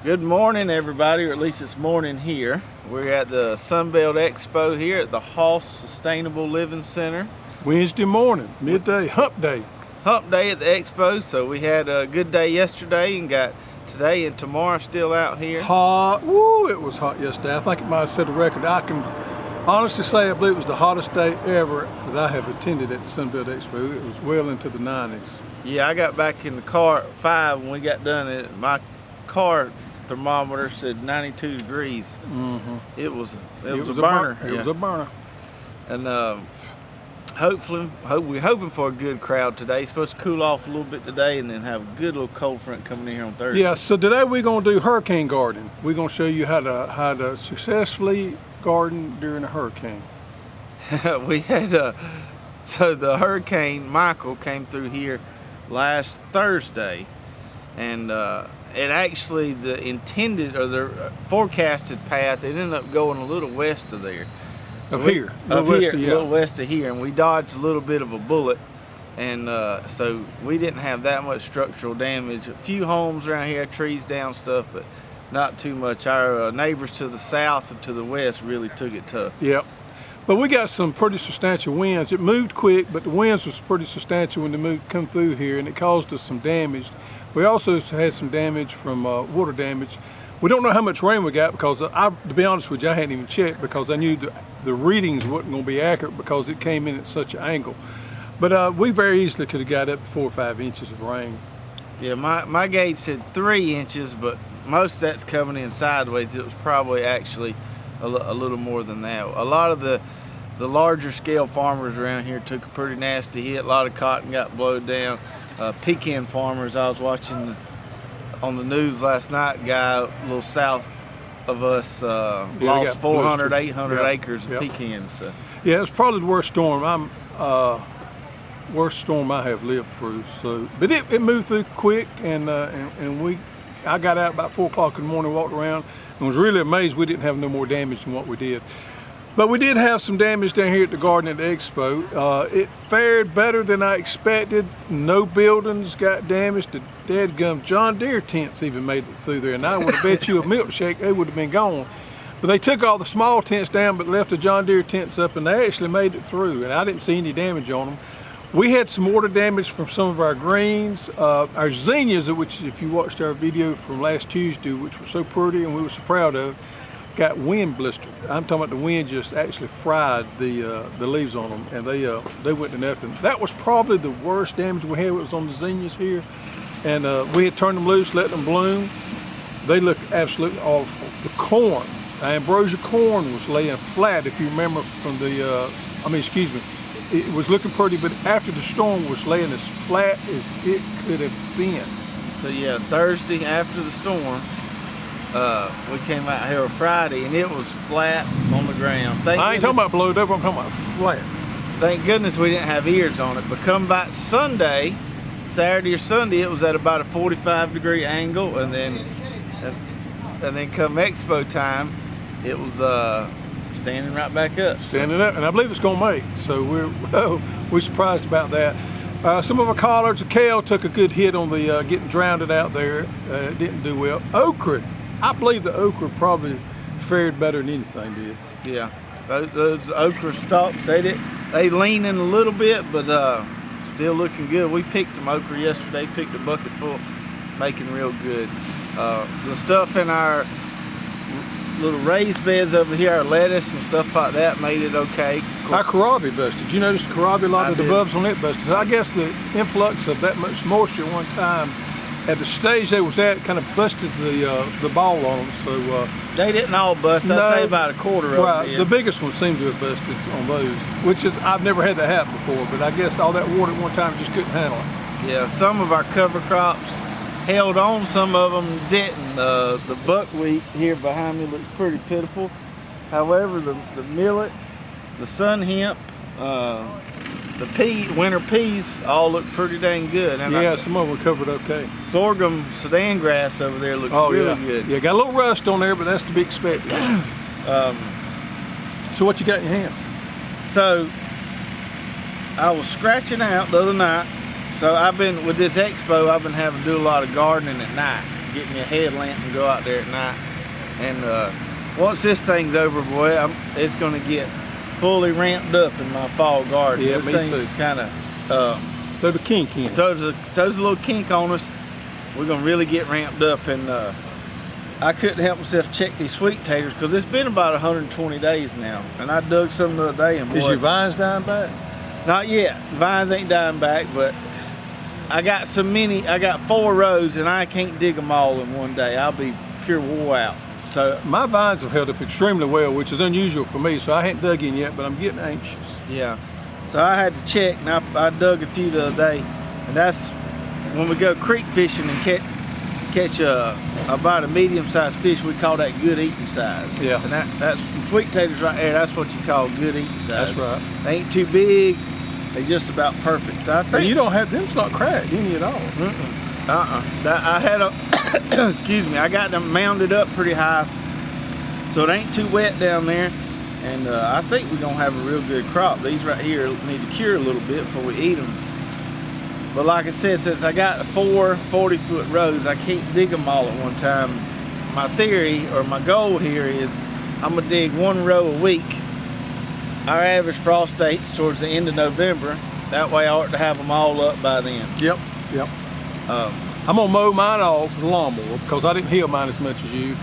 Good morning, everybody, or at least it's morning here. We're at the Sunbelt Expo here at the Hoss Sustainable Living Center. Wednesday morning, midday, hump day. Hump day at the expo, so we had a good day yesterday and got today and tomorrow still out here. Hot, woo, it was hot yesterday. I think it might have set a record. I can honestly say I believe it was the hottest day ever that I have attended at the Sunbelt Expo. It was well into the 90s. Yeah, I got back in the car at 5 when we got done. My car thermometer said 92 degrees. Mm-hmm. It was a burner. It was a burner. And we're hoping for a good crowd today. It's supposed to cool off a little bit today and then have a good little cold front coming in here on Thursday. Yeah, so today we're going to do hurricane gardening. We're going to show you how to successfully garden during a hurricane. We had so the Hurricane Michael came through here last Thursday, and it actually, the intended or the forecasted path, it ended up going a little west of there. A little west of here, and we dodged a little bit of a bullet, and so we didn't have that much structural damage. A few homes around here, trees down, stuff, but not too much. Our neighbors to the south and to the west really took it tough. Yep. But we got some pretty substantial winds. It moved quick, but the winds was pretty substantial when they come through here, and it caused us some damage. We also had some damage from water damage. We don't know how much rain we got because, to be honest with you, I hadn't even checked because I knew the readings wasn't going to be accurate because it came in at such an angle. But we very easily could have got up to 4 or 5 inches of rain. Yeah, my gauge said 3 inches, but most of that's coming in sideways. It was probably actually a little more than that. A lot of the larger scale farmers around here took a pretty nasty hit. A lot of cotton got blown down. Pecan farmers, I was watching on the news last night, guy a little south of us lost 400, 800 acres of pecans. So. Yeah, it's probably the worst storm worst storm I have lived through. So, but it moved through quick, and I got out about 4 o'clock in the morning, walked around, and was really amazed we didn't have no more damage than what we did. But we did have some damage down here at the garden at the expo. It fared better than I expected. No buildings got damaged. The dadgum John Deere tents even made it through there. And I would have bet you a milkshake they would have been gone. But they took all the small tents down but left the John Deere tents up, and they actually made it through. And I didn't see any damage on them. We had some water damage from some of our greens. Our zinnias, which if you watched our video from last Tuesday, which was so pretty and we were so proud of, got wind blistered. I'm talking about the wind just actually fried the leaves on them, and they went to nothing. That was probably the worst damage we had. It was on the zinnias here, and we had turned them loose, let them bloom. They looked absolutely awful. The corn, ambrosia corn, was laying flat. If you remember from it was looking pretty, but after the storm was laying as flat as it could have been. So yeah, Thursday after the storm, we came out here on Friday and it was flat on the ground. I ain't talking about blowed up, I'm talking about flat. Thank goodness we didn't have ears on it, but come back Saturday or Sunday, it was at about a 45-degree angle, and then come expo time, it was standing right back up. Standing up, and I believe it's gonna make, so we're surprised about that. Some of our collards, the kale took a good hit on the getting drowned out there. It didn't do well. Okra, I believe the okra probably fared better than anything did. Yeah, those okra stalks, they leaning a little bit, but still looking good. We picked some okra yesterday, picked a bucket full, making real good. The stuff in our little raised beds over here, our lettuce and stuff like that, made it okay. Our kohlrabi busted. Did you notice the kohlrabi, a lot of the bulbs on it busted? So I guess the influx of that much moisture at one time, at the stage they was at, kind of busted the ball on them. So they didn't all bust. I'd say about a quarter of them. Right. The biggest one seemed to have busted on those, which is, I've never had that happen before. But I guess all that water at one time just couldn't handle it. Yeah, some of our cover crops held on, some of them didn't. The buckwheat here behind me looks pretty pitiful. However, the millet, the sun hemp, the winter peas all look pretty dang good. And yeah, some of them were covered okay. Sorghum Sudan grass over there looks really good. Yeah, got a little rust on there, but that's to be expected. So what you got in your hand? So I was scratching out the other night. So I've been, with this expo, I've been having to do a lot of gardening at night. get me a headlamp and go out there at night. And once this thing's over, boy, it's going to get fully ramped up in my fall garden. Yeah, this me thing's too. kind of Throw the kink in. throws a little kink on us. We're going to really get ramped up. And I couldn't help myself check these sweet taters because it's been about 120 days now. And I dug some the other day. And Is boy, your vines dying back? not yet. Vines ain't dying back, but I got so many. I got 4 rows, and I can't dig them all in one day. I'll be pure wore out. So My vines have held up extremely well, which is unusual for me, so I hadn't dug in yet, but I'm getting anxious. yeah, so I had to check, and I dug a few the other day, and that's when we go creek fishing and catch about a medium-sized fish. We call that good eating size. Yeah. And that's sweet taters right there. That's what you call good eating size. That's right. They ain't too big. They just about perfect. So I think And you don't have them's not cracked any at all. I had a excuse me. I got them mounded up pretty high, so it ain't too wet down there. And I think we're gonna have a real good crop. These right here need to cure a little bit before we eat them. But like I said, since I got 4 40-foot rows, I can't dig them all at one time. My theory or my goal here is I'm gonna dig 1 row a week. Our average frost date's towards the end of November. That way I ought to have them all up by then. Yep. I'm gonna mow mine off with a lawnmower because I didn't heal mine as much as you,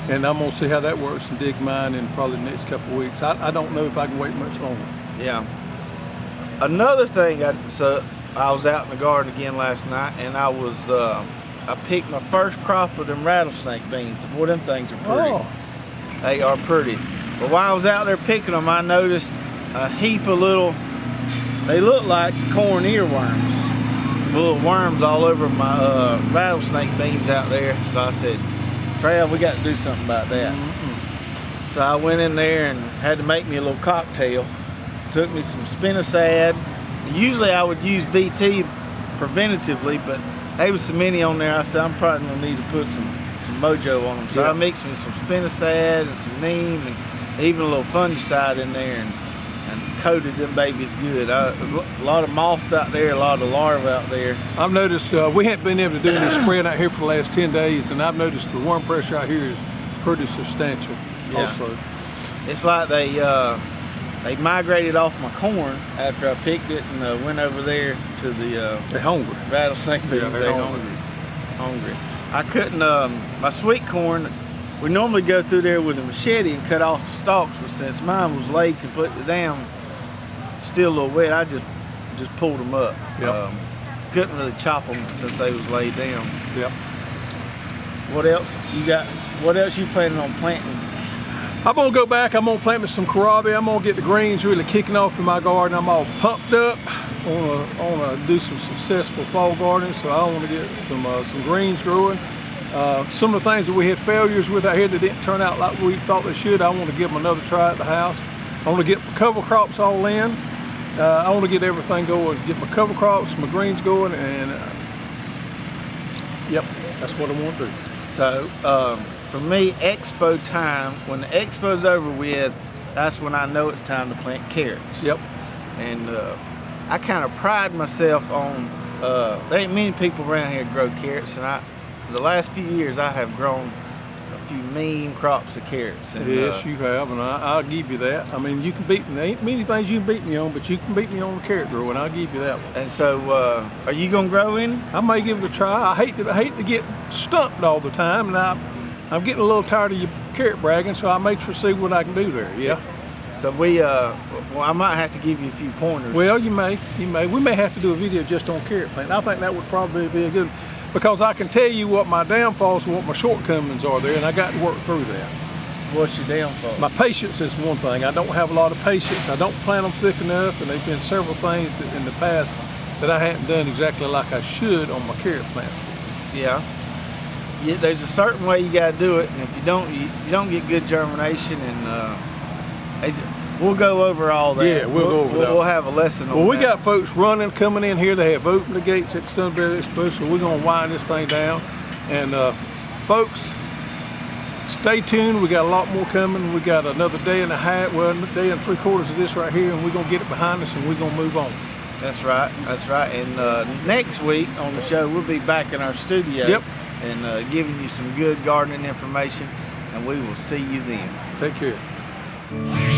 and I'm gonna see how that works and dig mine in probably the next couple of weeks. I don't know if I can wait much longer. Yeah. Another thing, I was out in the garden again last night, and I picked my first crop of them rattlesnake beans. Boy, them things are pretty. Oh, They are pretty. But while I was out there picking them, I noticed a heap of they look like corn earworms. Little worms all over my rattlesnake beans out there. So I said, Trav, we got to do something about that. So I went in there and had to make me a little cocktail. Took me some spinosad. Usually I would use BT preventatively, but there was so many on there, I said I'm probably gonna need to put some mojo on them. So Yeah. I mixed me some spinosad and some neem and even a little fungicide in there and coated them babies good. A lot of moths out there, a lot of larvae out there. I've noticed we haven't been able to do any spraying out here for the last 10 days, and I've noticed the worm pressure out here is pretty substantial. Yeah. Also, It's like they migrated off my corn after I picked it and went over there to the they're hungry. rattlesnake beans. Yeah, they're They hungry. I couldn't, my sweet corn, we normally go through there with a machete and cut off the stalks, but since mine was laid completely down, still a little wet, I just pulled them up. Yep. Couldn't really chop them since they was laid down. Yep. What else you got? What else you planning on planting? I'm gonna go back. I'm gonna plant me some kohlrabi. I'm gonna get the greens really kicking off in my garden. I'm all pumped up. I wanna do some successful fall gardening, so I want to get some greens growing. Some of the things that we had failures with out here that didn't turn out like we thought they should, I want to give them another try at the house. I want to get my cover crops all in. I want to get everything going, get my cover crops, my greens going, and yep, that's what I want to do. So for me, expo time, when the expo's over with, that's when I know it's time to plant carrots. Yep. And I kind of pride myself on, there ain't many people around here grow carrots, and the last few years I have grown a few mean crops of carrots. And, Yes, you have, and I'll give you that. I mean, you can beat me. There ain't many things you can beat me on, but you can beat me on the carrot growing. I'll give you that one. And so, are you gonna grow any? I may give it a try. I hate to get stumped all the time, and I'm getting a little tired of your carrot bragging, so I may see what I can do there. Yeah. So well, I might have to give you a few pointers. Well, you may. We may have to do a video just on carrot planting. I think that would probably be a good, because I can tell you what my downfalls and what my shortcomings are there, and I got to work through that. What's your downfall? My patience is one thing. I don't have a lot of patience. I don't plant them thick enough, and there's been several things that in the past that I hadn't done exactly like I should on my carrot plant. Yeah. There's a certain way you gotta do it, and if you don't get good germination, and we'll go over all that. Yeah, we'll go over that. We'll have a lesson on Well, we that. got folks coming in here. They have opened the gates at Sunbury Expo, so we're gonna wind this thing down. And folks, stay tuned. We got a lot more coming. We got another day and a half, well, a day and 3/4 of this right here, and we're gonna get it behind us, and we're gonna move on. That's right. And next week on the show, we'll be back in our studio. Yep. and giving you some good gardening information. And we will see you then. Take care.